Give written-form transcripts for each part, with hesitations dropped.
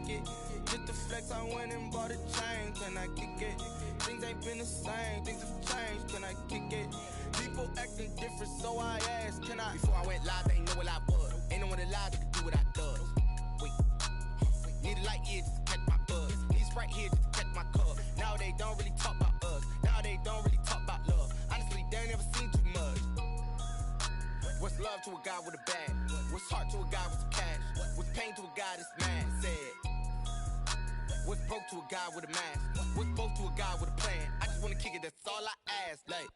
it? Just the flex, I went and bought a chain. Can I kick it? Things ain't been the same, things have changed. Can I kick it? People acting different, so I asked, can I? Before I went live, they ain't know what I was. Ain't no one alive that could do what I does. Wait, need a light here just to catch my buzz. Need Sprite here just to catch my cup. Now they don't really talk about us. Now they don't really talk about love. Honestly, they ain't never seen too much. What's love to a guy with a bag? What's heart to a guy with some cash? What's pain to a guy that's mad? Said. What's broke to a guy with a mask? What's both to a guy with a plan? I just wanna kick it, that's all I ask. Like,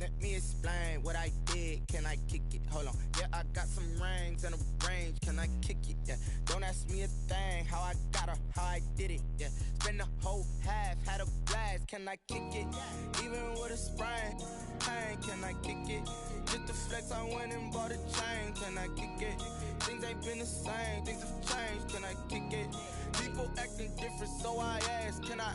let me explain what I did. Can I kick it? Hold on. Yeah, I got some rings and a range. Can I kick it? Yeah. Don't ask me a thing. How I got her, how I did it. Yeah. Spend the whole half, had a blast. Can I kick it? Even with a sprain, pain. Can I kick it? Just the flex, I went and bought a chain. Can I kick it? Things ain't been the same. Things have changed. Can I kick it? People acting different, so I ask, can I?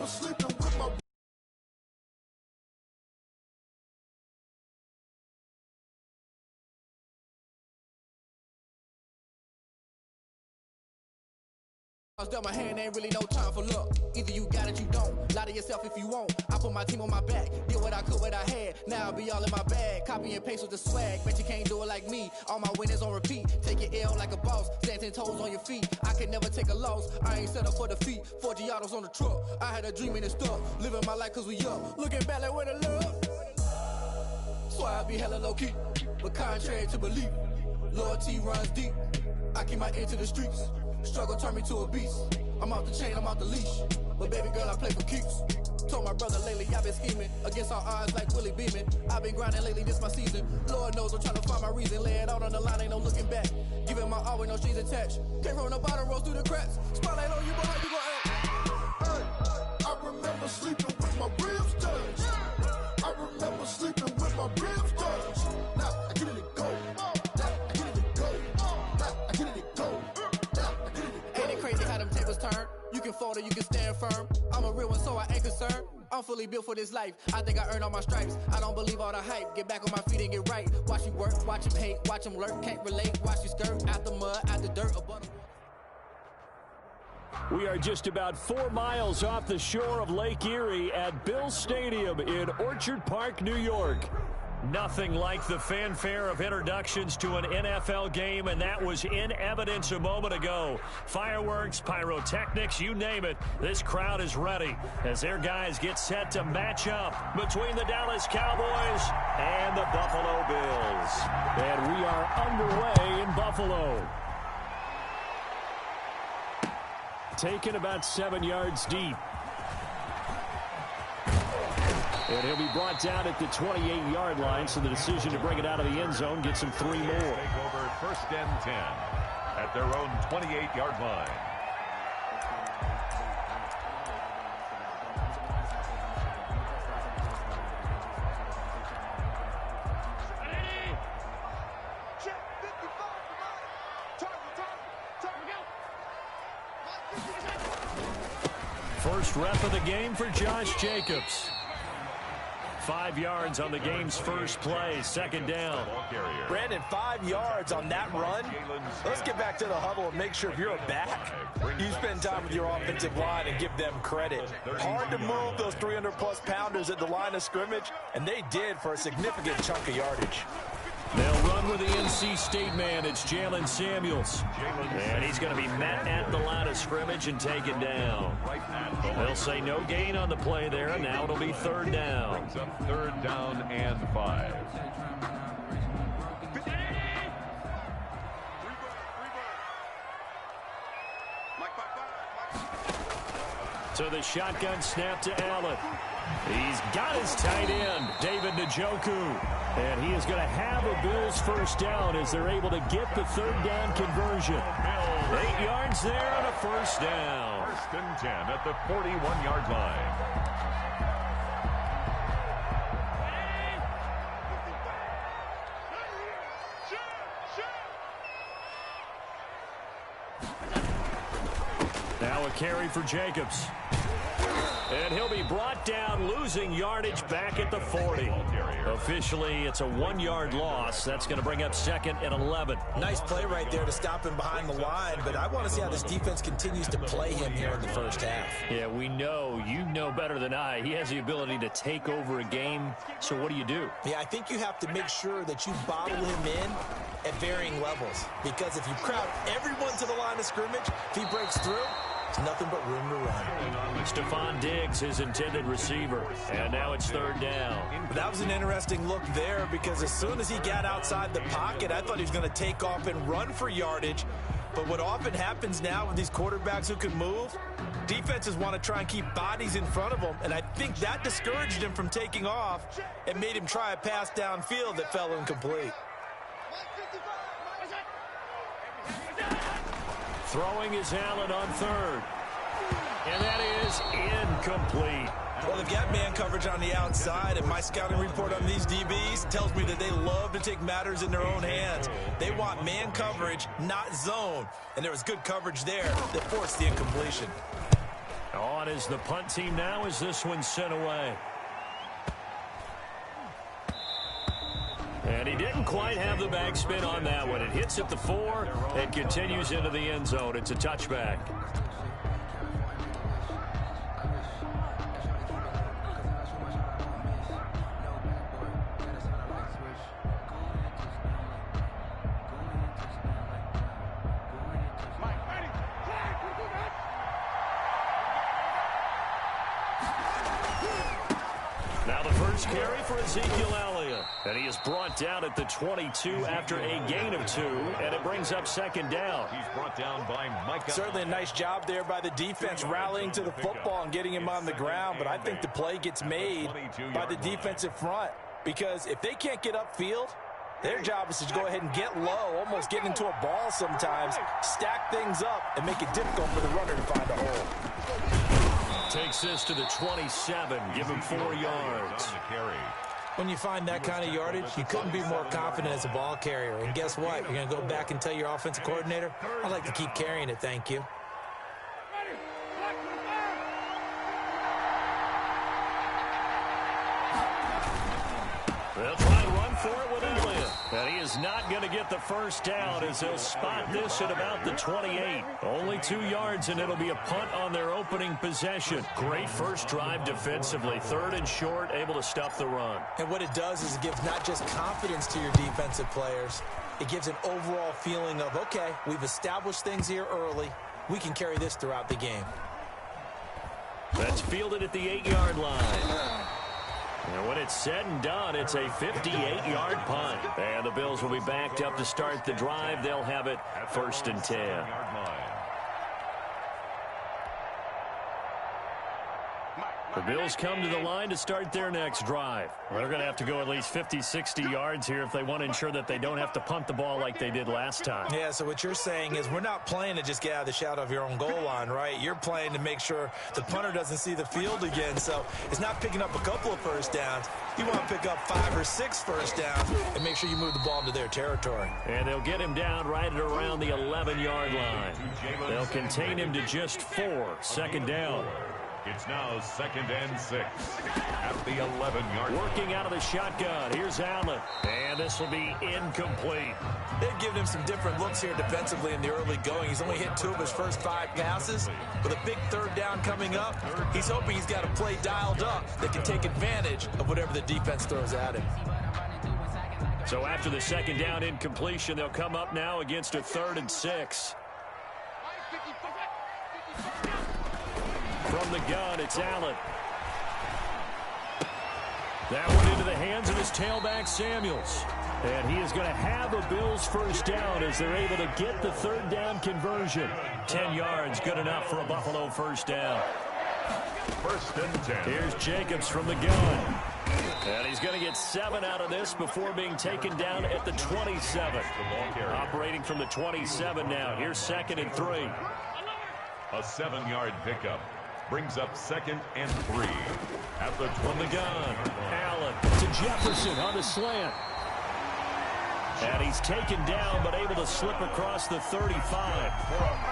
Sleeping with my dealt my hand, ain't really no time for luck. Either you got it, you don't. Lie to yourself if you won't. I put my team on my back, did what I could, what I had. Now I'll be all in my bag. Copy and paste with the swag. Bet you can't do it like me. All my winners on repeat. Take your L like a boss. Stand 10 toes on your feet. I can never take a loss. I ain't set up for defeat. 4 Giottos on the truck. I had a dream and it's stuck. Living my life cause we up. Looking back like where the love. So I be hella low key. But contrary to belief, loyalty runs deep. I keep my ear to the streets. Struggle turned me to a beast. I'm off the chain, I'm off the leash. But baby girl, I play for keeps. Told my brother lately, I've been scheming. Against all odds like Willie Beeman. I've been grinding lately, this my season. Lord knows I'm trying to find my reason. Lay it out on the line, ain't no looking back. Giving my all with no strings attached. Can't roll no bottom, rolls through the cracks. Spotlight on you, but how you gon' act? hey, I remember sleeping with my ribs touched. I remember sleeping with my ribs touched. Now I get it go. Now I get it go. Now I get it go. Now I get it go. Ain't it crazy how them tables turn? You can fold or you can stand firm. I'm a real one, so I ain't concerned. I'm fully built for this life. I think I earned all my stripes. I don't believe all the hype. Get back on my feet and get right. Watch you work, watch him hate, watch him lurk. Can't relate, watch you skirt. Out the mud, out the dirt, above. We are just about 4 miles off the shore of Lake Erie at Bill Stadium in Orchard Park, New York. Nothing like the fanfare of introductions to an NFL game, and that was in evidence a moment ago. Fireworks, pyrotechnics, you name it. This crowd is ready as their guys get set to match up between the Dallas Cowboys and the Buffalo Bills. And we are underway in Buffalo. Taken about 7 yards deep. And he'll be brought down at the 28-yard line, so the decision to bring it out of the end zone gets him 3 more. Take over 1st and 10 at their own 28-yard line. First rep of the game for Josh Jacobs. 5 yards on the game's first play, 2nd down. Brandon, 5 yards on that run. Let's get back to the huddle and make sure if you're a back, you spend time with your offensive line and give them credit. Hard to move those 300-plus pounders at the line of scrimmage, and they did for a significant chunk of yardage. They'll run with the NC State man. It's Jalen Samuels. And he's going to be met at the line of scrimmage and taken down. They'll say no gain on the play there, and now it'll be 3rd down. 3rd down and 5. So the shotgun snap to Allen. He's got his tight end, David Njoku. And he is going to have a Bills first down as they're able to get the third down conversion. 8 yards there on a first down. First and 10 at the 41-yard line. Now a carry for Jacobs. And he'll be brought down, losing yardage back at the 40. Officially, it's a 1-yard loss. That's going to bring up 2nd and 11. Nice play right there to stop him behind the line, but I want to see how this defense continues to play him here in the first half. Yeah, we know. You know better than I. He has the ability to take over a game. So what do you do? Yeah, I think you have to make sure that you bottle him in at varying levels. Because if you crowd everyone to the line of scrimmage, if he breaks through, it's nothing but room to run. Stephon Diggs, his intended receiver. And now it's 3rd down. That was an interesting look there because as soon as he got outside the pocket, I thought he was going to take off and run for yardage. But what often happens now with these quarterbacks who can move, defenses want to try and keep bodies in front of them. And I think that discouraged him from taking off and made him try a pass downfield that fell incomplete. Throwing is Allen on 3rd. And that is incomplete. Well, they've got man coverage on the outside, and my scouting report on these DBs tells me that they love to take matters in their own hands. They want man coverage, not zone. And there was good coverage there that forced the incompletion. On is the punt team now as this one's sent away. And he didn't quite have the backspin on that one. It hits at the 4 and continues into the end zone. It's a touchback. Now the first carry for Ezekiel Elliott. And he is brought down at the 22 after a gain of 2. And it brings up 2nd down. He's brought down by Micah. Certainly a nice job there by the defense rallying to the football and getting him on the ground. But I think the play gets made by the defensive front. Because if they can't get upfield, their job is to go ahead and get low, almost get into a ball sometimes, stack things up, and make it difficult for the runner to find a hole. Takes this to the 27. Give him 4 yards. When you find that kind of yardage, you couldn't be more confident as a ball carrier. And guess what? You're going to go back and tell your offensive coordinator, I'd like to keep carrying it, thank you. They'll try and run for it with Elliott. And he is not going to get the first down as they'll spot this at about the 28. Only 2 yards, and it'll be a punt on their opening possession. Great first drive defensively. 3rd and short, able to stop the run. And what it does is it gives not just confidence to your defensive players, it gives an overall feeling of, okay, we've established things here early. We can carry this throughout the game. That's fielded at the 8-yard line. And when it's said and done, it's a 58-yard punt. And the Bills will be backed up to start the drive. They'll have it 1st and 10. The Bills come to the line to start their next drive. They're going to have to go at least 50, 60 yards here if they want to ensure that they don't have to punt the ball like they did last time. Yeah, so what you're saying is we're not playing to just get out of the shadow of your own goal line, right? You're playing to make sure the punter doesn't see the field again. So it's not picking up a couple of first downs. You want to pick up 5 or 6 first downs and make sure you move the ball into their territory. And they'll get him down right at around the 11-yard line. They'll contain him to just 4. 2nd down. It's now 2nd and 6 at the 11-yard line. Working out of the shotgun. Here's Allen. And this will be incomplete. They've given him some different looks here defensively in the early going. He's only hit 2 of his first 5 passes. With a big 3rd down coming up, he's hoping he's got a play dialed up that can take advantage of whatever the defense throws at him. So after the 2nd down incompletion, they'll come up now against a 3rd and 6. From the gun, it's Allen. That one into the hands of his tailback, Samuels. And he is going to have a Bills first down as they're able to get the 3rd down conversion. 10 yards, good enough for a Buffalo first down. First and 10. Here's Jacobs from the gun. And he's going to get 7 out of this before being taken down at the 27. Operating from the 27 now. Here's 2nd and 3. A 7-yard pickup brings up 2nd and 3. At the 20. From the gun, Allen to Jefferson on the slant. And he's taken down, but able to slip across the 35.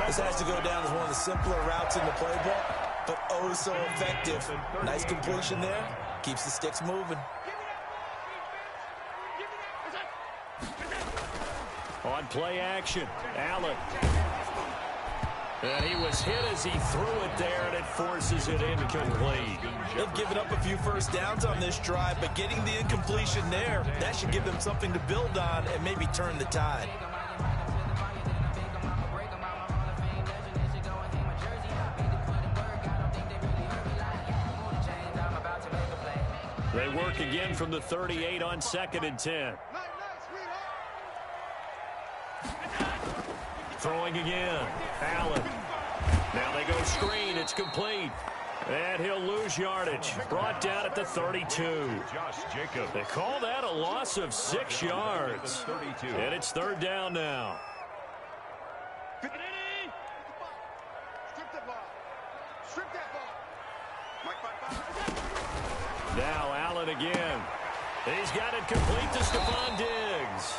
This has to go down as one of the simpler routes in the playbook, but oh so effective. Nice completion there. Keeps the sticks moving. On play action, Allen. And he was hit as he threw it there, and it forces it incomplete. They've given up a few first downs on this drive, but getting the incompletion there, that should give them something to build on and maybe turn the tide. They work again from the 38 on 2nd and 10. Throwing again. Allen. Now they go screen. It's complete. And he'll lose yardage. Brought down at the 32. Josh Jacobs. They call that a loss of 6 yards. And it's 3rd down now. Now Allen again. He's got it complete to Stephon Diggs.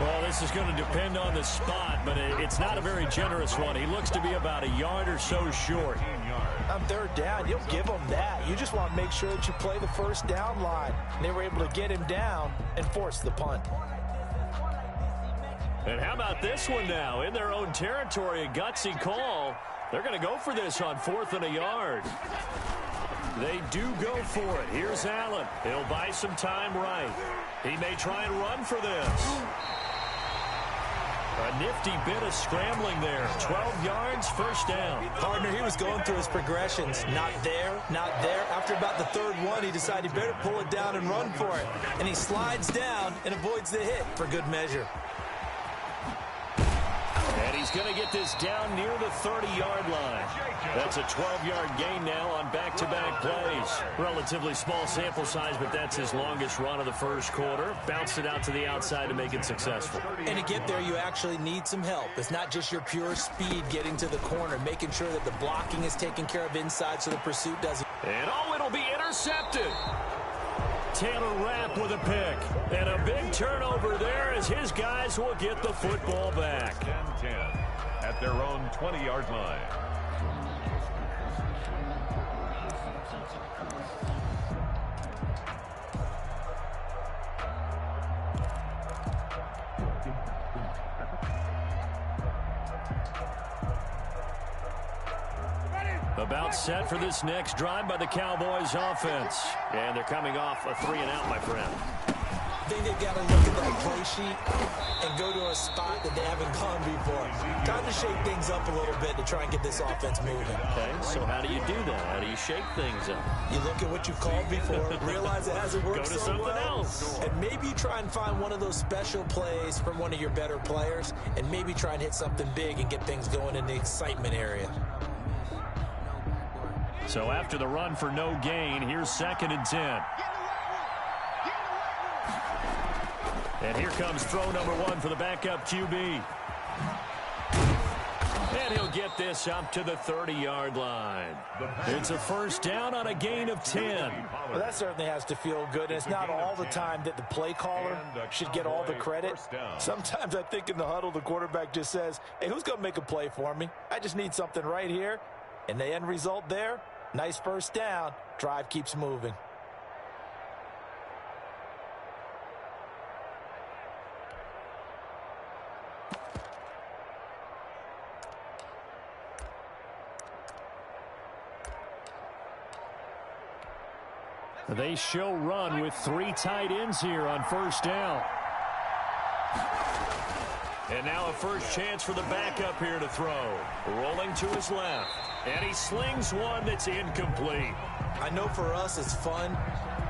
Well, this is going to depend on the spot, but it's not a very generous one. He looks to be about a yard or so short. On 3rd down, you'll give him that. You just want to make sure that you play the first down line. And they were able to get him down and force the punt. And how about this one now? In their own territory, a gutsy call. They're going to go for this on 4th and a yard. They do go for it. Here's Allen. He'll buy some time right. He may try and run for this. A nifty bit of scrambling there. 12 yards, 1st down. Partner, he was going through his progressions. Not there, not there. After about the 3rd one, he decided he better pull it down and run for it. And he slides down and avoids the hit for good measure. And he's going to get this down near the 30-yard line. That's a 12-yard gain now on back-to-back plays. Relatively small sample size, but that's his longest run of the 1st quarter. Bounced it out to the outside to make it successful. And to get there, you actually need some help. It's not just your pure speed getting to the corner, making sure that the blocking is taken care of inside so the pursuit doesn't. And oh, it'll be intercepted. Taylor Rapp with a pick. And a big turnover there as his guys will get the football back. 10-10 at their own 20-yard line. About set for this next drive by the Cowboys offense. And they're coming off a 3-and-out, my friend. I think they've got to look at that play sheet and go to a spot that they haven't gone before. Time to shake things up a little bit to try and get this offense moving. Okay, so how do you do that? How do you shake things up? You look at what you've called before, realize it hasn't worked Go to so something well, else. and maybe you try and find one of those special plays from one of your better players, and maybe try and hit something big and get things going in the excitement area. So after the run for no gain, here's 2nd and 10. And here comes throw number 1 for the backup QB. And he'll get this up to the 30-yard line. It's a 1st down on a gain of 10. Well, that certainly has to feel good, and it's not all the time that the play caller should get all the credit. Sometimes I think in the huddle, the quarterback just says, hey, who's going to make a play for me? I just need something right here. And the end result there, nice 1st down. Drive keeps moving. They show run with 3 tight ends here on 1st down. And now a first chance for the backup here to throw. Rolling to his left. And he slings one that's incomplete. I know for us it's fun,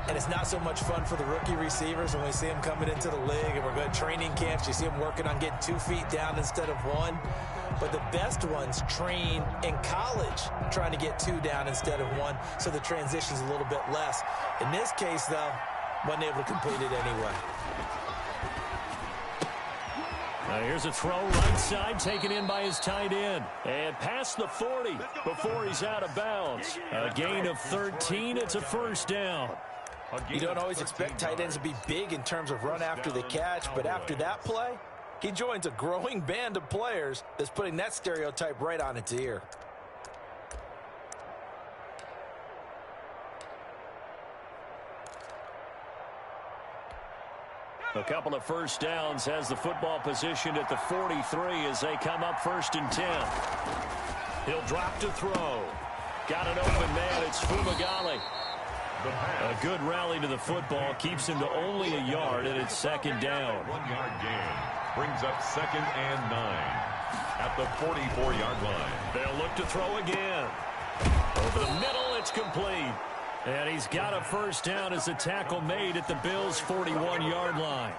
and it's not so much fun for the rookie receivers when we see them coming into the league and we're going to training camps. You see them working on getting 2 feet down instead of 1. but the best ones train in college trying to get 2 down instead of 1, so the transition's a little bit less. In this case, though, wasn't able to complete it anyway. Here's a throw right side, taken in by his tight end. And past the 40 before he's out of bounds. A gain of 13. It's a first down. You don't always expect tight ends to be big in terms of run after the catch, but after that play, he joins a growing band of players that's putting that stereotype right on its ear. A couple of first downs, has the football positioned at the 43 as they come up 1st and 10. He'll drop to throw. Got an open man. It's Fumagalli. A good rally to the football keeps him to only a yard, and it's 2nd down. 1-yard gain brings up 2nd and 9 at the 44-yard line. They'll look to throw again. Over the middle, it's complete. And he's got a first down as a tackle made at the Bills' 41-yard line.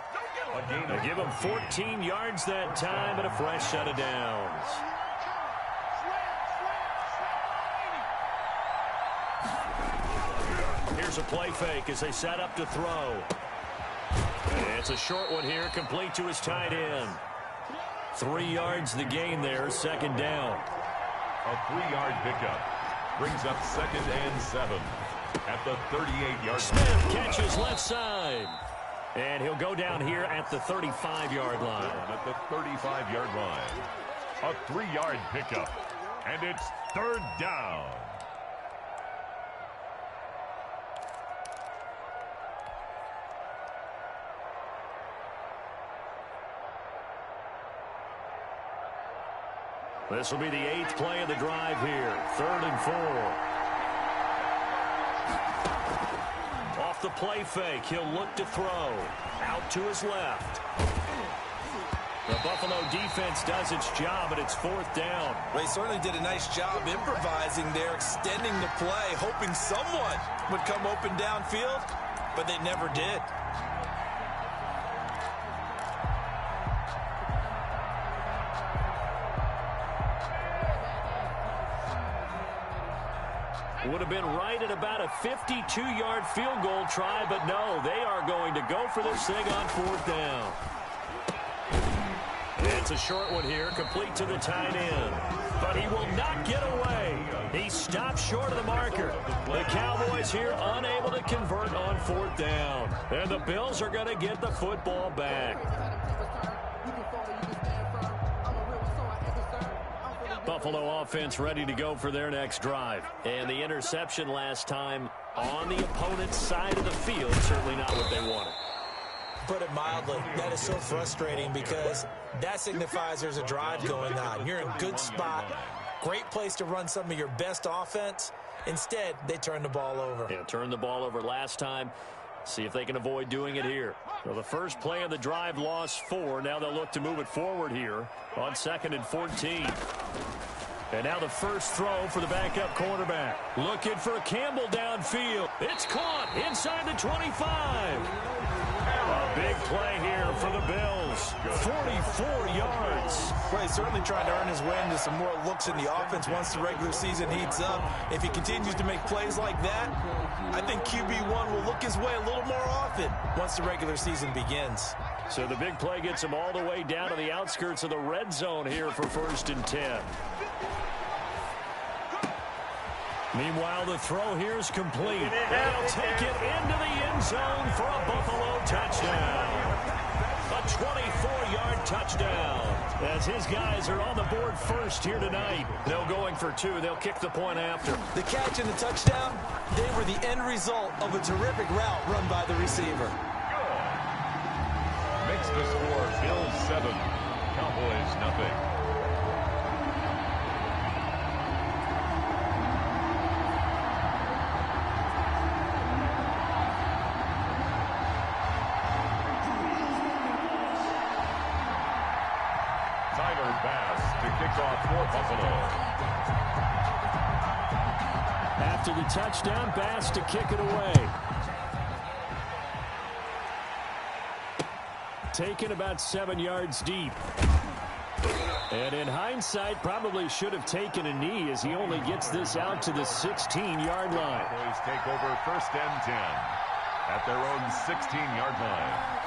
They give him 14 yards that time and a fresh set of downs. Here's a play fake as they set up to throw. It's a short one here, complete to his tight end. 3 yards the gain there, 2nd down. A 3-yard pickup brings up 2nd and 7 at the 38-yard line. Smith catches left side. And he'll go down here at the 35-yard line. At the 35-yard line. A 3-yard pickup. And it's 3rd down. This will be the 8th play of the drive here. 3rd and 4. Off the play fake, he'll look to throw. Out to his left. The Buffalo defense does its job, and it's 4th down. They certainly did a nice job improvising there, extending the play, hoping someone would come open downfield, but they never did. Would have been right at about a 52-yard field goal try, but no, they are going to go for this thing on 4th down. It's a short one here, complete to the tight end. But he will not get away. He stops short of the marker. The Cowboys here unable to convert on 4th down. And the Bills are going to get the football back. Buffalo offense ready to go for their next drive. And the interception last time on the opponent's side of the field, certainly not what they wanted. Put it mildly, that is so frustrating because that signifies there's a drive going on. You're in a good spot, great place to run some of your best offense. Instead, they turn the ball over. Yeah, turned the ball over last time. See if they can avoid doing it here. So the first play of the drive lost 4. Now they'll look to move it forward here on 2nd and 14. And now the first throw for the backup quarterback. Looking for Campbell downfield. It's caught inside the 25. A big play here for the Bills. 44 yards. Well, he's certainly trying to earn his way into some more looks in the offense once the regular season heats up. If he continues to make plays like that, I think QB1 will look his way a little more often once the regular season begins. So the big play gets him all the way down to the outskirts of the red zone here for 1st and 10. Meanwhile, the throw here is complete. They'll take it into the end zone for a Buffalo touchdown. A 24-yard touchdown. As his guys are on the board first here tonight. They're going for 2. They'll kick the point after. The catch and the touchdown, they were the end result of a terrific route run by the receiver. Makes the score Bills 7, Cowboys nothing. After the touchdown, Bass to kick it away. Taken about 7 yards deep. And in hindsight, probably should have taken a knee as he only gets this out to the 16-yard line. Cowboys take over 1st and 10 at their own 16-yard line.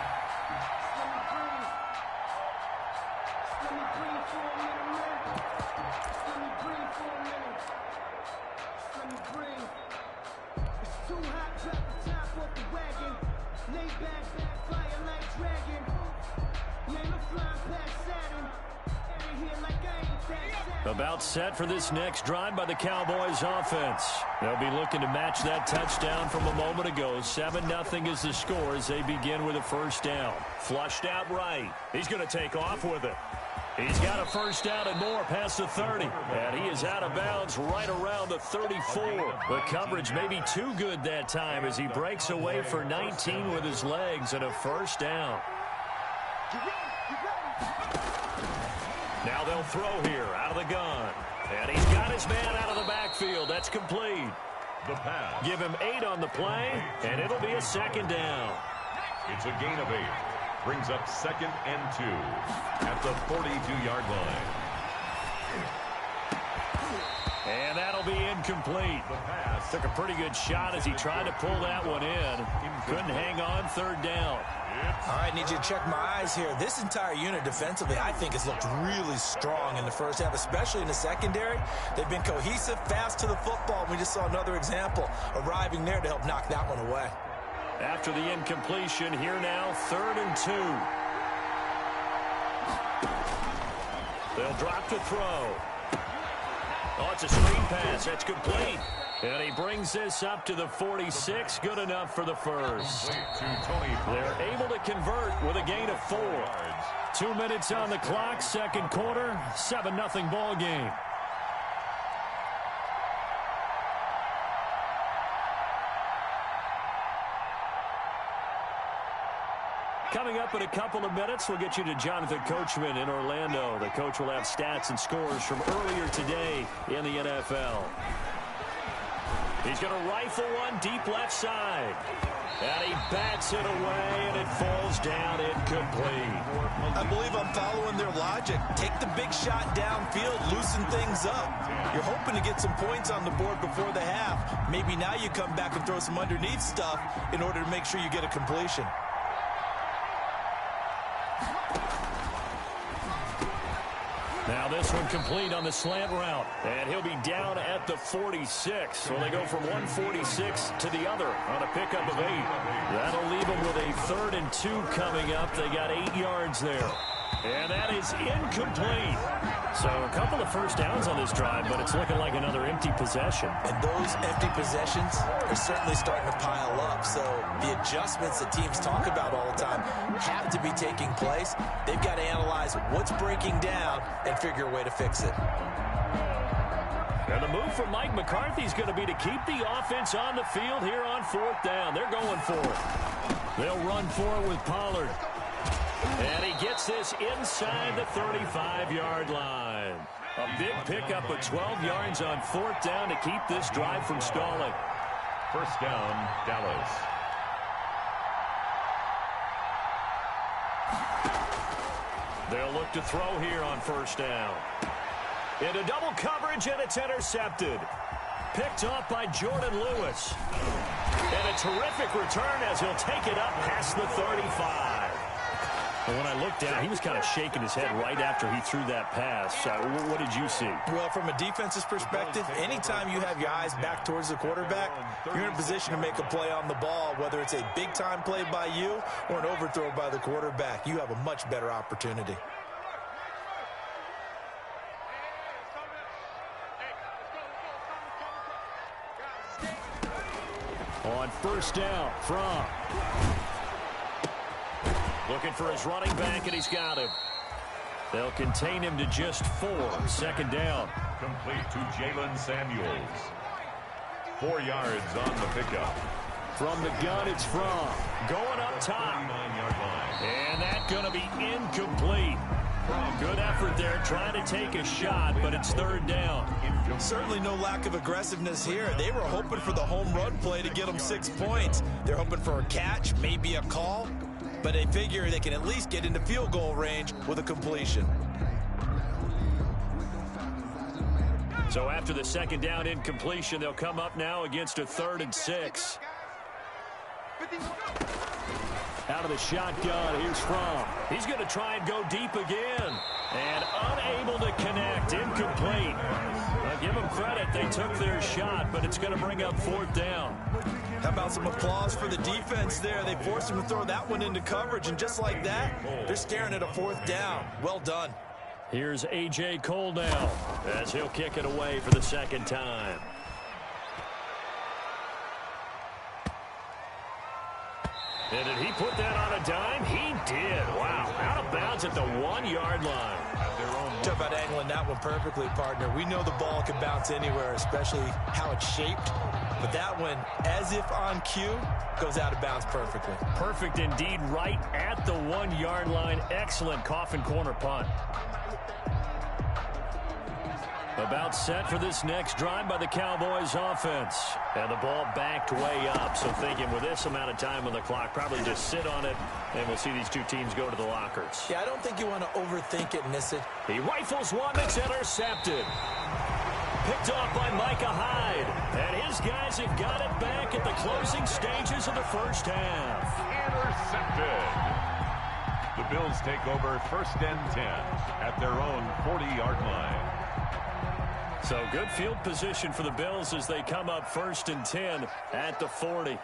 About set for this next drive by the Cowboys offense. They'll be looking to match that touchdown from a moment ago. 7-0 is the score as they begin with a 1st down. Flushed out right. He's going to take off with it. He's got a 1st down and more past the 30. And he is out of bounds right around the 34. The coverage may be too good that time as he breaks away for 19 with his legs and a 1st down. Now they'll throw here out of the gun. And he's got his man out of the backfield. That's complete. The pass. Give him 8 on the play, and it'll be a 2nd down. It's a gain of 8. Brings up 2nd and 2 at the 42-yard line. And that'll be incomplete. The pass. Took a pretty good shot as he tried to pull that one in. Couldn't hang on. 3rd down. All right, need you to check my eyes here. This entire unit defensively, I think, has looked really strong in the first half, especially in the secondary. They've been cohesive, fast to the football. We just saw another example arriving there to help knock that one away. After the incompletion, here now, 3rd and 2. They'll drop to throw. Oh, it's a screen pass. That's complete. And he brings this up to the 46. Good enough for the 1st. They're able to convert with a gain of 4. 2 minutes on the clock, 2nd quarter, 7-0 ball game. Coming up in a couple of minutes, we'll get you to Jonathan Coachman in Orlando. The coach will have stats and scores from earlier today in the NFL. He's going to rifle one deep left side. And he bats it away, and it falls down incomplete. I believe I'm following their logic. Take the big shot downfield, loosen things up. You're hoping to get some points on the board before the half. Maybe now you come back and throw some underneath stuff in order to make sure you get a completion. Now this one complete on the slant route. And he'll be down at the 46. So they go from 146 to the other on a pickup of 8. That'll leave them with a 3rd and 2 coming up. They got 8 yards there. And that is incomplete. So a couple of 1st downs on this drive, but it's looking like another empty possession. And those empty possessions are certainly starting to pile up. So the adjustments that teams talk about all the time have to be taking place. They've got to analyze what's breaking down and figure a way to fix it. And the move from Mike McCarthy is going to be to keep the offense on the field here on 4th down. They're going for it. They'll run for it with Pollard. And he gets this inside the 35-yard line. A big pickup of 12 yards on 4th down to keep this drive from stalling. 1st down, Dallas. They'll look to throw here on 1st down. Into double coverage, and it's intercepted. Picked off by Jordan Lewis. And a terrific return as he'll take it up past the 35. And when I looked down, he was kind of shaking his head right after he threw that pass. What did you see? Well, from a defense's perspective, anytime you have your eyes back towards the quarterback, you're in a position to make a play on the ball, whether it's a big-time play by you or an overthrow by the quarterback. You have a much better opportunity. On 1st down from... Looking for his running back, and he's got him. They'll contain him to just 4. 2nd down. Complete to Jalen Samuels. 4 yards on the pickup. From the gun, it's from. Going up top. 39-yard line. And that's going to be incomplete. Good effort there, trying to take a shot, but it's 3rd down. Certainly no lack of aggressiveness here. They were hoping for the home run play to get them 6 points. They're hoping for a catch, maybe a call. But they figure they can at least get into field goal range with a completion. So after the second down incompletion, they'll come up now against a 3rd and 6. Out of the shotgun, here's Fromm. He's going to try and go deep again. And unable to connect, incomplete. I'll give them credit, they took their shot, but it's going to bring up 4th down. How about some applause for the defense there? They forced him to throw that one into coverage, and just like that, they're staring at a 4th down. Well done. Here's A.J. Cole now as he'll kick it away for the second time. And did he put that on a dime? He did. Wow. Out of bounds at the 1-yard line. Talk about angling that one perfectly, partner. We know the ball can bounce anywhere, especially how it's shaped. But that one, as if on cue, goes out of bounds perfectly. Perfect indeed, right at the 1-yard line. Excellent coffin corner punt. About set for this next drive by the Cowboys offense. And the ball backed way up. So thinking with this amount of time on the clock, probably just sit on it, and we'll see these two teams go to the lockers. Yeah, I don't think you want to overthink it and miss it. He rifles one that's intercepted. Picked off by Micah Hyde. And his guys have got it back at the closing stages of the first half. Intercepted. The Bills take over 1st and 10 at their own 40-yard line. So good field position for the Bills as they come up 1st and 10 at the 40.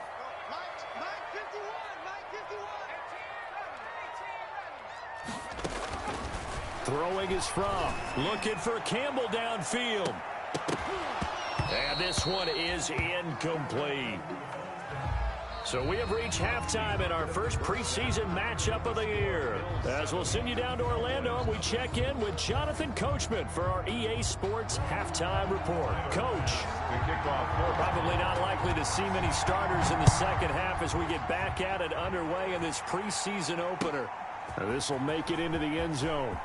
Throwing is Fromm. Looking for Campbell downfield. And this one is incomplete. So we have reached halftime in our first preseason matchup of the year. As we'll send you down to Orlando, and we check in with Jonathan Coachman for our EA Sports Halftime Report. Coach, probably not likely to see many starters in the second half as we get back at it underway in this preseason opener. This will make it into the end zone.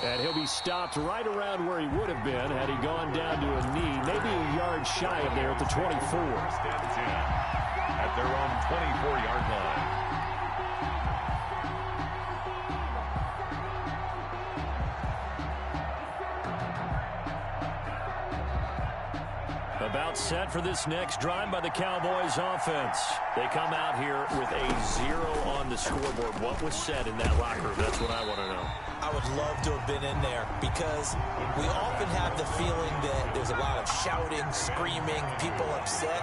And he'll be stopped right around where he would have been had he gone down to a knee, maybe a yard shy of there at the 24. At their own 24-yard line. About set for this next drive by the Cowboys offense. They come out here with a 0 on the scoreboard. What was said in that locker room? That's what I want to know. I would love to have been in there because we often have the feeling that there's a lot of shouting, screaming, people upset.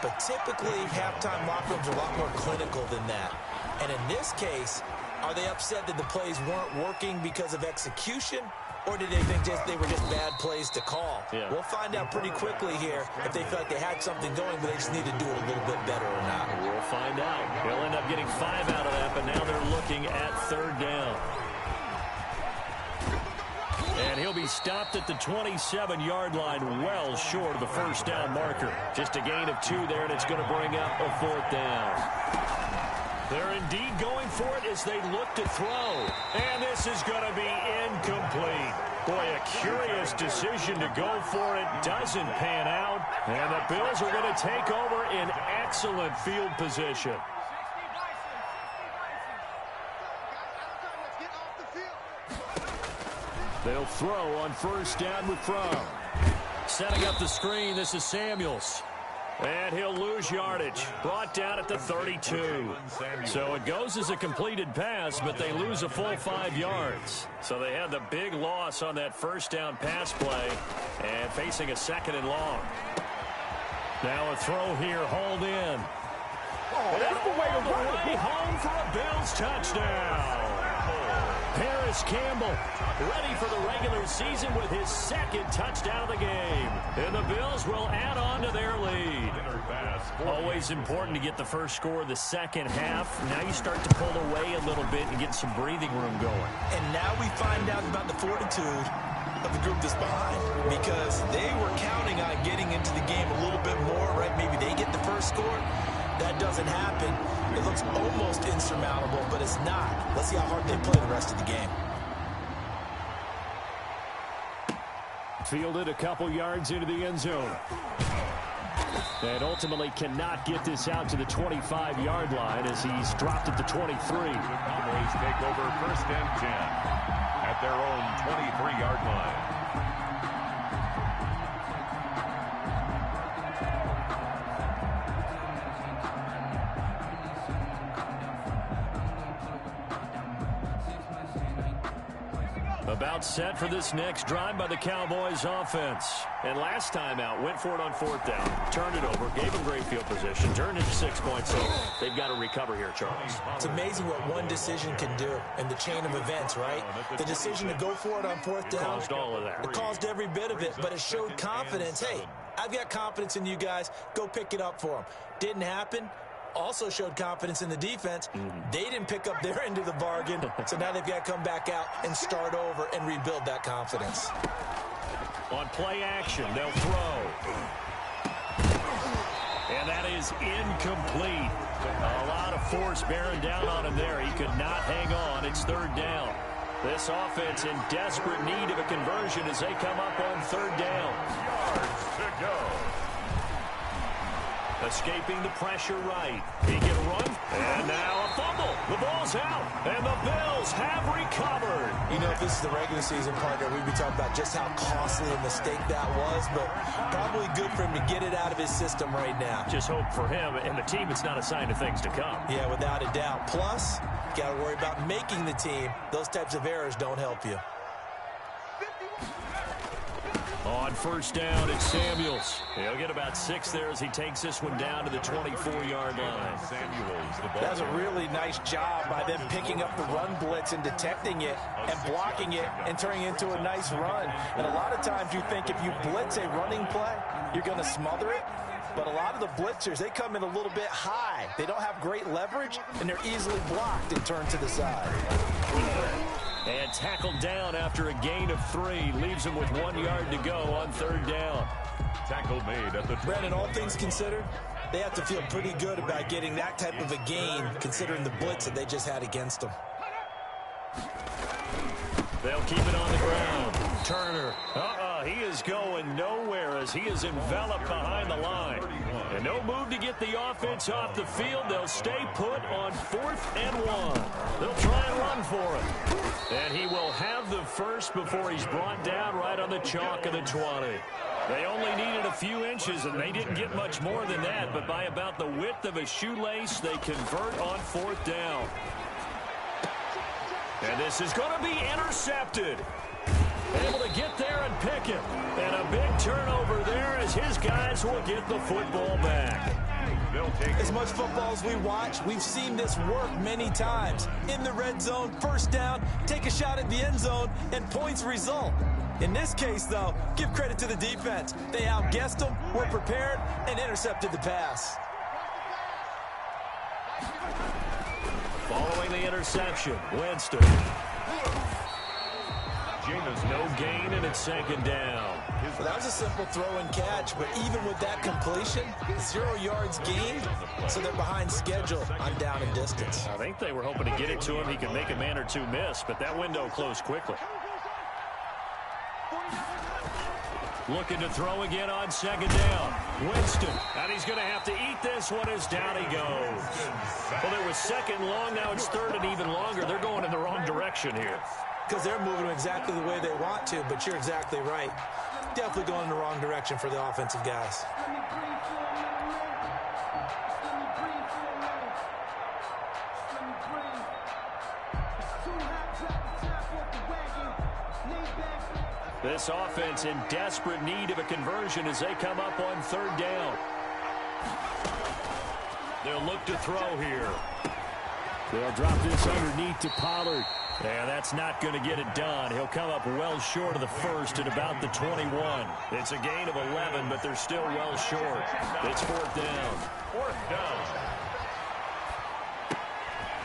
But typically, halftime locker rooms are a lot more clinical than that. And in this case, are they upset that the plays weren't working because of execution? Or did they think they were just bad plays to call? Yeah. We'll find out pretty quickly here if they feel like they had something going, but they just need to do it a little bit better or not. We'll find out. They'll end up getting 5 out of that, but now they're looking at 3rd down. And he'll be stopped at the 27-yard line, well short of the 1st down marker. Just a gain of 2 there, and it's going to bring up a 4th down. They're indeed going for it as they look to throw. And this is going to be incomplete. Boy, a curious decision to go for it. Doesn't pan out. And the Bills are going to take over in excellent field position. They'll throw on 1st down with Fromm. Setting up the screen, this is Samuels. And he'll lose yardage. Brought down at the 32. So it goes as a completed pass, but they lose a full 5 yards. So they had the big loss on that 1st down pass play and facing a 2nd and long. Now a throw here, hauled in. That's the way home for a Bills touchdown. Paris Campbell ready for the regular season with his 2nd touchdown of the game. And the Bills will add on to their lead. Always important to get the first score of the second half. Now you start to pull away a little bit and get some breathing room going. And now we find out about the fortitude of the group that's behind, because they were counting on getting into the game a little bit more, right? Maybe they get the first score. That doesn't happen. It looks almost insurmountable, but it's not. Let's see how hard they play the rest of the game. Fielded a couple yards into the end zone. And ultimately cannot get this out to the 25-yard line as he's dropped at the 23. The Cowboys take over 1st and 10 at their own 23-yard line. About set for this next drive by the Cowboys offense. And last time out, went for it on 4th down, turned it over, gave them great field position, turned into 6 points. So they've got to recover here, Charles. It's amazing what one decision can do in the chain of events, right? The decision to go for it on 4th down. Caused all of that. It caused every bit of it, but it showed confidence. Hey, I've got confidence in you guys. Go pick it up for them. Didn't happen. Also showed confidence in the defense. They didn't pick up their end of the bargain, so now they've got to come back out and start over and rebuild that confidence. On play action, they'll throw. And that is incomplete. A lot of force bearing down on him there. He could not hang on. It's 3rd down. This offense in desperate need of a conversion as they come up on 3rd down. Yards to go. Escaping the pressure right. He can run. And now a fumble. The ball's out. And the Bills have recovered. You know, if this is the regular season, partner, we'd be talking about just how costly a mistake that was, but probably good for him to get it out of his system right now. Just hope for him and the team it's not a sign of things to come. Yeah, without a doubt. Plus, got to worry about making the team. Those types of errors don't help you. On 1st down, it's Samuels. He'll get about 6 there as he takes this one down to the 24-yard line. That was a really nice job by them picking up the run blitz and detecting it and blocking it and turning it into a nice run. And a lot of times you think if you blitz a running play, you're going to smother it. But a lot of the blitzers, they come in a little bit high. They don't have great leverage, and they're easily blocked and turned to the side. And tackled down after a gain of 3. Leaves him with 1 yard to go on 3rd down. Tackle made at the... Brandon, all things considered, they have to feel pretty good about getting that type of a gain, considering the blitz that they just had against them. They'll keep it on the ground. Turner. He is going nowhere as he is enveloped behind the line. And no move to get the offense off the field. They'll stay put on 4th and 1. They'll try and run for it. And he will have the first before he's brought down right on the chalk of the 20. They only needed a few inches, and they didn't get much more than that. But by about the width of a shoelace, they convert on 4th down. And this is going to be intercepted. Able to get there and pick it. And a big turnover there as his guys will get the football back. As much football as we watch, we've seen this work many times. In the red zone, 1st down, take a shot at the end zone, and points result. In this case, though, give credit to the defense. They outguessed them, were prepared, and intercepted the pass. Following the interception, Winston. No gain, and it's 2nd down. Well, that was a simple throw and catch, but even with that completion, 0 yards gained, so they're behind schedule on down and distance. I think they were hoping to get it to him. He could make a man or two miss, but that window closed quickly. Looking to throw again on 2nd down. Winston, and he's going to have to eat this one as down he goes. Well, there was 2nd long, now it's 3rd and even longer. They're going in the wrong direction here. Because they're moving exactly the way they want to, but you're exactly right. Definitely going in the wrong direction for the offensive guys. This offense in desperate need of a conversion as they come up on 3rd down. They'll look to throw here. They'll drop this underneath to Pollard. And that's not going to get it done. He'll come up well short of the first at about the 21. It's a gain of 11, but they're still well short. It's 4th down. 4th down.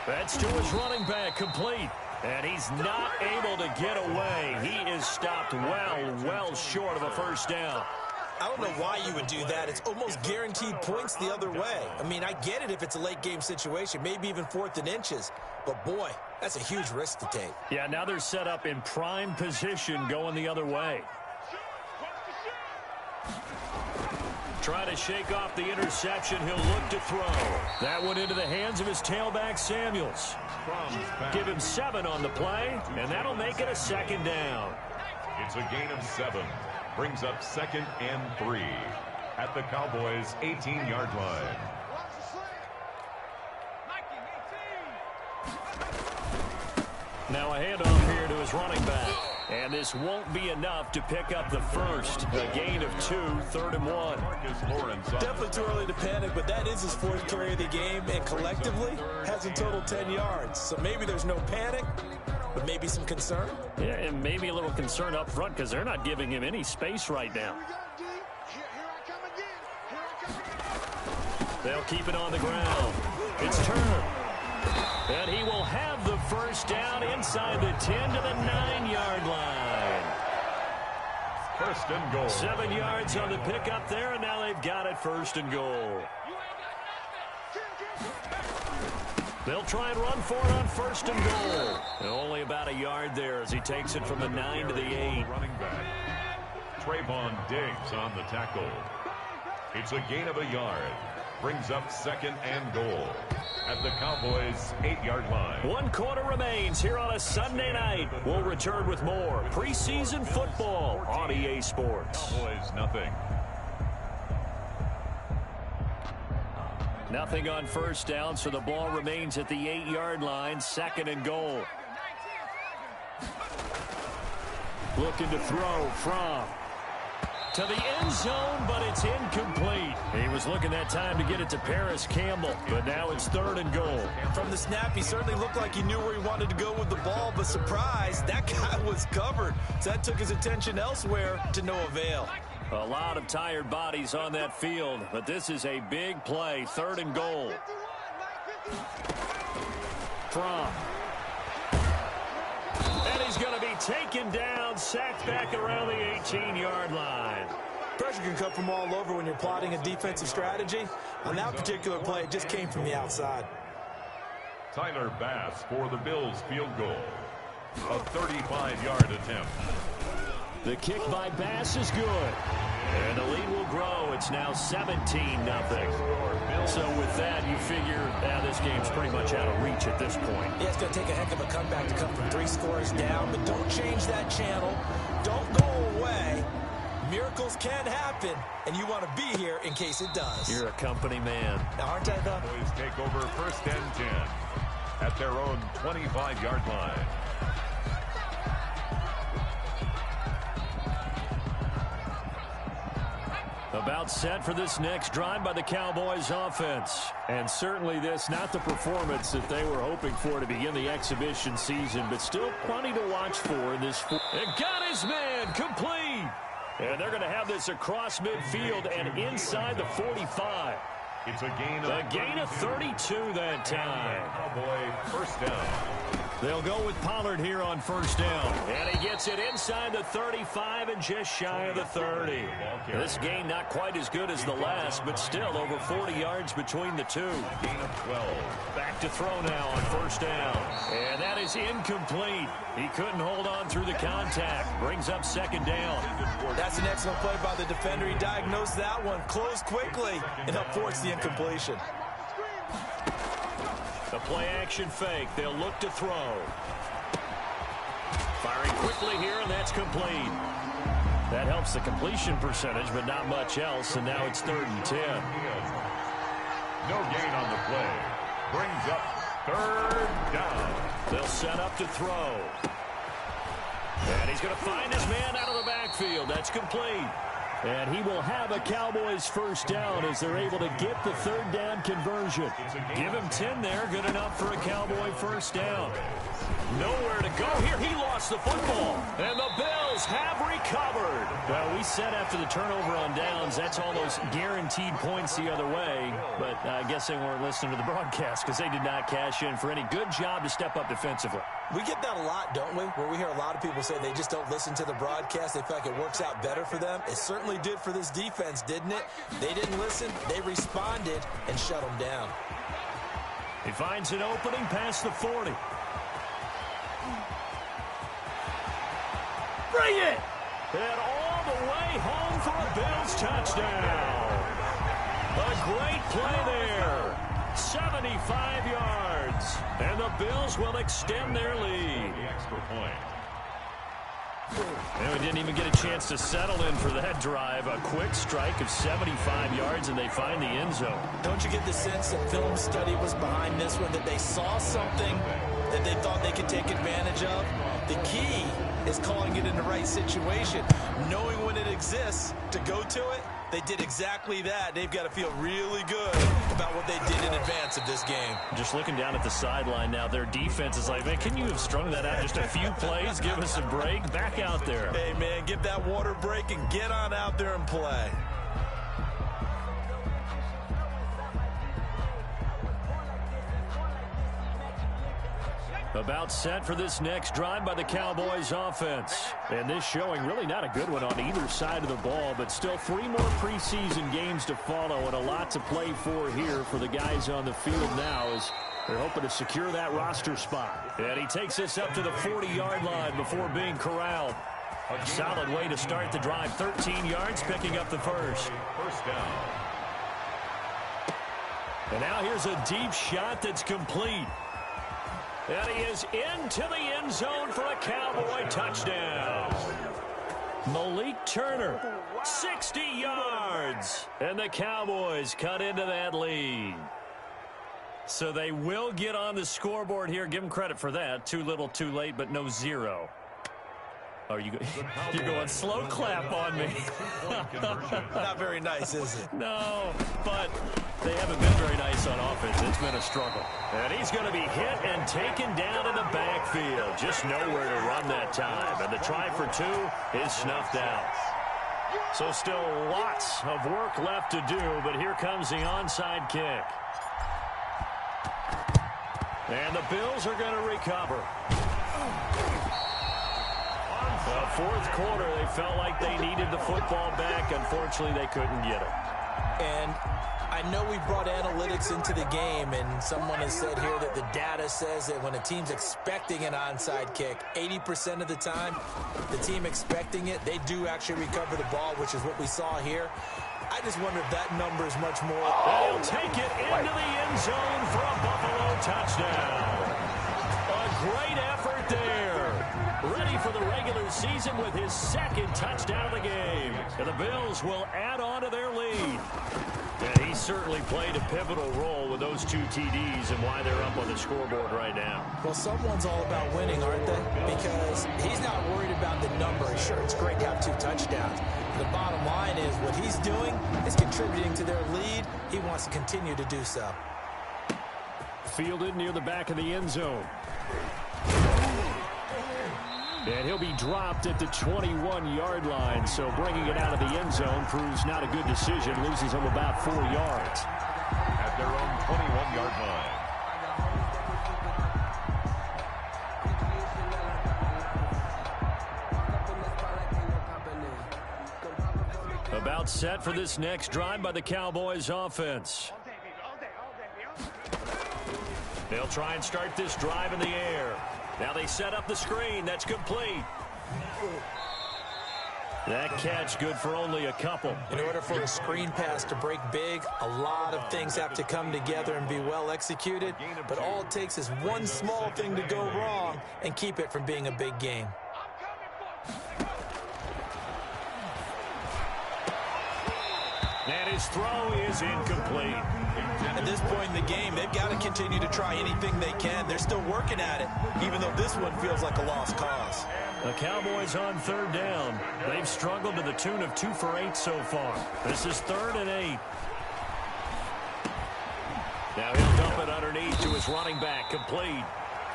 That's to his running back, complete. And he's not able to get away. He is stopped well short of a 1st down. I don't know why you would do that. It's almost guaranteed points the other way. I mean, I get it if it's a late game situation, maybe even 4th and inches. But, boy, that's a huge risk to take. Yeah, now they're set up in prime position going the other way. Trying to shake off the interception. He'll look to throw. That one into the hands of his tailback, Samuels. Give him 7 on the play, and that'll make it a 2nd down. It's a gain of 7. Brings up 2nd and 3 at the Cowboys' 18-yard line. Now a handoff here to his running back. And this won't be enough to pick up the first. A gain of 2, 3rd and 1. Definitely too early to panic, but that is his 4th carry of the game, and collectively has a total 10 yards. So maybe there's no panic, but maybe some concern. Yeah, and maybe a little concern up front because they're not giving him any space right now. They'll keep it on the ground. It's Turner. And he will have the first down inside the 10 to the 9-yard line. First and goal. 7 yards on the pickup there, and now they've got it 1st and goal. They'll try and run for it on 1st and goal. And only about a yard there as he takes it from the 9 to the 8. Running back. Trayvon Diggs on the tackle. It's a gain of a yard. Brings up 2nd and goal at the Cowboys' 8-yard line. 1 quarter remains here on a Sunday night. We'll return with more preseason football on EA Sports. Cowboys nothing. Nothing on 1st down, so the ball remains at the 8-yard line. 2nd and goal. Looking to throw from to the end zone, but it's incomplete. He was looking that time to get it to Paris Campbell, but now it's 3rd and goal. From the snap, he certainly looked like he knew where he wanted to go with the ball, but surprise, that guy was covered. So that took his attention elsewhere to no avail. A lot of tired bodies on that field, but this is a big play. 3rd and goal. From. And he's going to be taken down, sacked back around the 18-yard line. Pressure can come from all over when you're plotting a defensive strategy. On that particular play, it just came from the outside. Tyler Bass for the Bills field goal. A 35-yard attempt. The kick by Bass is good. And the lead will grow. It's now 17-0. So with that, you figure this game's pretty much out of reach at this point. Yeah, it's going to take a heck of a comeback to come from 3 scores down, but don't change that channel. Don't go away. Miracles can happen, and you want to be here in case it does. You're a company man. Now, aren't I, though? Boys take over 1st and 10 at their own 25-yard line. About set for this next drive by the Cowboys offense. And certainly this, not the performance that they were hoping for to begin the exhibition season, but still plenty to watch for in this. And got his man complete. And they're going to have this across midfield and inside the 45. It's a gain of 32 that time. Cowboy 1st down. They'll go with Pollard here on 1st down. And he gets it inside the 35 and just shy of the 30. This gain not quite as good as the last, but still over 40 yards between the two. Gain of 12. Back to throw now on 1st down. And that is incomplete. He couldn't hold on through the contact. Brings up 2nd down. That's an excellent play by the defender. He diagnosed that one, closed quickly, and helped force the incompletion. The play-action fake. They'll look to throw. Firing quickly here, and that's complete. That helps the completion percentage, but not much else, and now it's 3rd and 10. No gain on the play. Brings up 3rd down. They'll set up to throw. And he's going to find his man out of the backfield. That's complete. And he will have a Cowboys 1st down as they're able to get the 3rd down conversion. Give him 10 there. Good enough for a Cowboy 1st down. Nowhere to go here. He lost the football. And the Bills have recovered. Well, we said after the turnover on downs, that's almost guaranteed points the other way. But I guess they weren't listening to the broadcast because they did not cash in for any good job to step up defensively. We get that a lot, don't we? Where we hear a lot of people say they just don't listen to the broadcast. They feel like it works out better for them. It certainly did for this defense, didn't it? They didn't listen. They responded and shut them down. He finds an opening past the 40. Bring it! And all the way home for a Bills touchdown. A great play there. 75 yards. And the Bills will extend their lead. The extra point. And we didn't even get a chance to settle in for that drive. A quick strike of 75 yards, and they find the end zone. Don't you get the sense that film study was behind this one, that they saw something that they thought they could take advantage of? The key is calling it in the right situation. Knowing when it exists to go to it, they did exactly that. They've got to feel really good about what they did in advance of this game. Just looking down at the sideline now, their defense is like, man, can you have strung that out just a few plays? Give us a break. Back out there. Hey, man, give that water break and get on out there and play. About set for this next drive by the Cowboys offense. And this showing really not a good one on either side of the ball, but still 3 more preseason games to follow and a lot to play for here for the guys on the field now as they're hoping to secure that roster spot. And he takes this up to the 40-yard line before being corralled. A solid way to start the drive. 13 yards, picking up the first. First down. And now here's a deep shot that's complete. And he is into the end zone for a Cowboy touchdown. Malik Turner, 60 yards. And the Cowboys cut into that lead. So they will get on the scoreboard here. Give them credit for that. Too little, too late, but no zero. Oh, you're going slow clap on me. Not very nice, is it? No, but they haven't been very nice on offense. It's been a struggle. And he's going to be hit and taken down in the backfield. Just nowhere to run that time. And the try for 2 is snuffed out. So still lots of work left to do, but here comes the onside kick. And the Bills are going to recover. Fourth quarter, they felt like they needed the football back. Unfortunately, they couldn't get it. And I know we brought analytics into the game, and someone has said here that the data says that when a team's expecting an onside kick, 80% of the time, the team expecting it, they do actually recover the ball, which is what we saw here. I just wonder if that number is much more. They'll take it into the end zone for a Buffalo touchdown. A great effort there. Ready for the regular season with his second touchdown of the game. And the Bills will add on to their lead. And he certainly played a pivotal role with those 2 TDs and why they're up on the scoreboard right now. Well, someone's all about winning, aren't they? Because he's not worried about the number. Sure, it's great to have 2 touchdowns. The bottom line is what he's doing is contributing to their lead. He wants to continue to do so. Fielded near the back of the end zone. And he'll be dropped at the 21-yard line, so bringing it out of the end zone proves not a good decision. Loses him about 4 yards. At their own 21-yard line. About set for this next drive by the Cowboys offense. They'll try and start this drive in the air. Now they set up the screen. That's complete. That catch good for only a couple. In order for a screen pass to break big, a lot of things have to come together and be well executed. But all it takes is one small thing to go wrong and keep it from being a big game. And his throw is incomplete. At this point in the game, they've got to continue to try anything they can. They're still working at it, even though this one feels like a lost cause. The Cowboys on 3rd down. They've struggled to the tune of 2 for 8 so far. This is 3rd and 8. Now he'll dump it underneath to his running back, complete.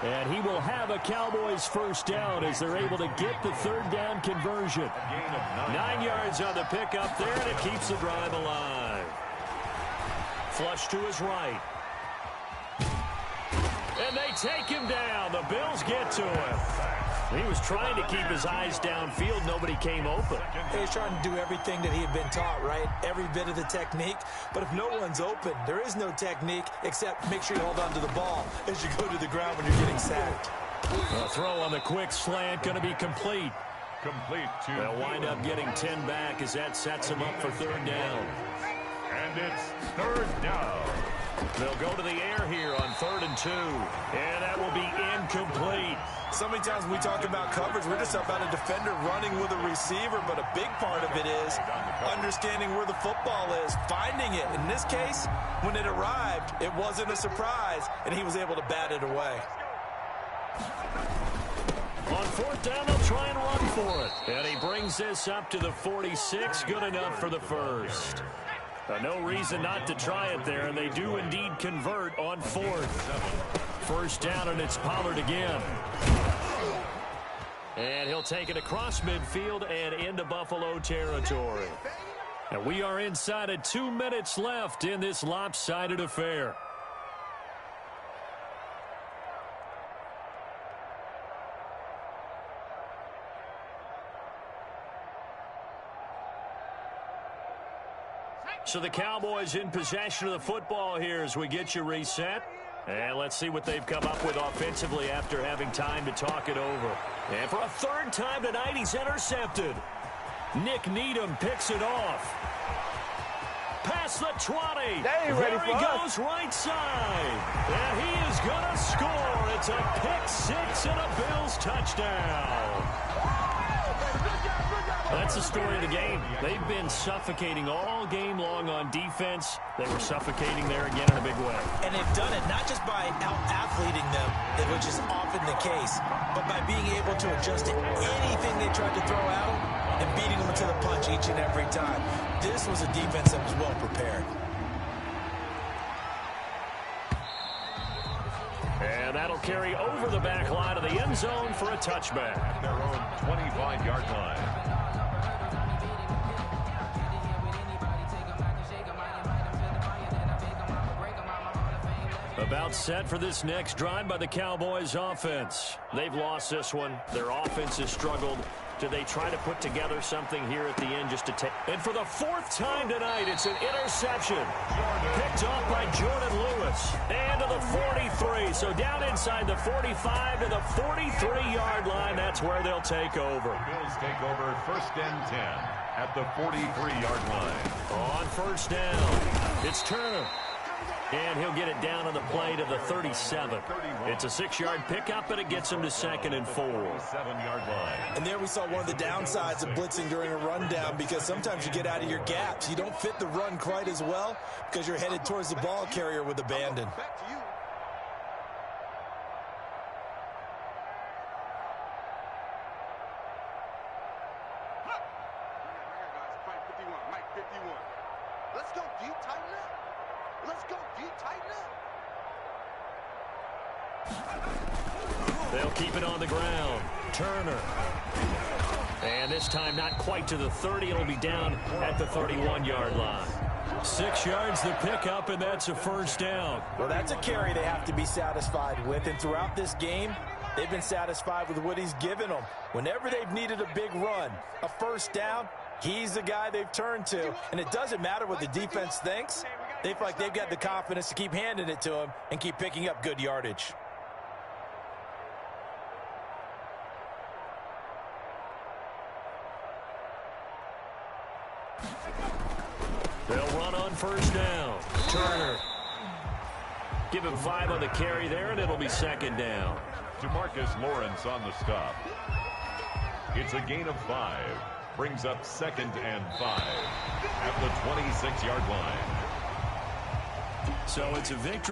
And he will have a Cowboys first down as they're able to get the 3rd down conversion. 9 yards on the pickup there, and it keeps the drive alive. Flush to his right. And they take him down. The Bills get to him. He was trying to keep his eyes downfield. Nobody came open. He's trying to do everything that he had been taught, right? Every bit of the technique. But if no one's open, there is no technique except make sure you hold on to the ball as you go to the ground when you're getting sacked. A throw on the quick slant going to be complete. They'll wind up getting 10 back as that sets him up for 3rd down. And it's 3rd down. They'll go to the air here on 3rd and 2. And that will be incomplete. So many times when we talk about coverage, we're just about a defender running with a receiver, but a big part of it is understanding where the football is, finding it. In this case, when it arrived, it wasn't a surprise, and he was able to bat it away. On fourth down, they'll try and run for it. And he brings this up to the 46. Good enough for the first. No reason not to try it there, and they do indeed convert on fourth. First down, and it's Pollard again. And he'll take it across midfield and into Buffalo territory. And we are inside of 2 minutes left in this lopsided affair. So the Cowboys in possession of the football here as we get you reset. And let's see what they've come up with offensively after having time to talk it over. And for a third time tonight, he's intercepted. Nick Needham picks it off. Past the 20. There he goes right side. And he is going to score. It's a pick six and a Bills touchdown. That's the story of the game. They've been suffocating all game long on defense. They were suffocating there again in a big way. And they've done it not just by out-athleting them, which is often the case, but by being able to adjust to anything they tried to throw at them and beating them to the punch each and every time. This was a defense that was well prepared. And that'll carry over the back line of the end zone for a touchback. Their own 25-yard line. About set for this next drive by the Cowboys offense. They've lost this one. Their offense has struggled. Do they try to put together something here at the end just to take? And for the fourth time tonight, it's an interception. Picked off by Jordan Lewis. And to the 43. So down inside the 45 to the 43-yard line. That's where they'll take over. Bills take over first and 10 at the 43-yard line. On first down, it's Turner. And he'll get it down on the play to the 37. It's a 6-yard pickup, and it gets him to 2nd and 4. 7-yard line. And there we saw one of the downsides of blitzing during a rundown, because sometimes you get out of your gaps. You don't fit the run quite as well because you're headed towards the ball carrier with abandon. Let's go deep, tighten up. Let's go deep, tighten up. They'll keep it on the ground. Turner. And this time not quite to the 30. It'll be down at the 31-yard line. 6 yards the pickup, and that's a first down. Well, that's a carry they have to be satisfied with. And throughout this game, they've been satisfied with what he's given them. Whenever they've needed a big run, a first down, he's the guy they've turned to. And it doesn't matter what the defense thinks. They feel like they've got the confidence to keep handing it to him and keep picking up good yardage. They'll run on first down. Turner. Give him 5 on the carry there, and it'll be 2nd down. DeMarcus Lawrence on the stop. It's a gain of 5. Brings up 2nd and 5 at the 26-yard line. So it's a victory.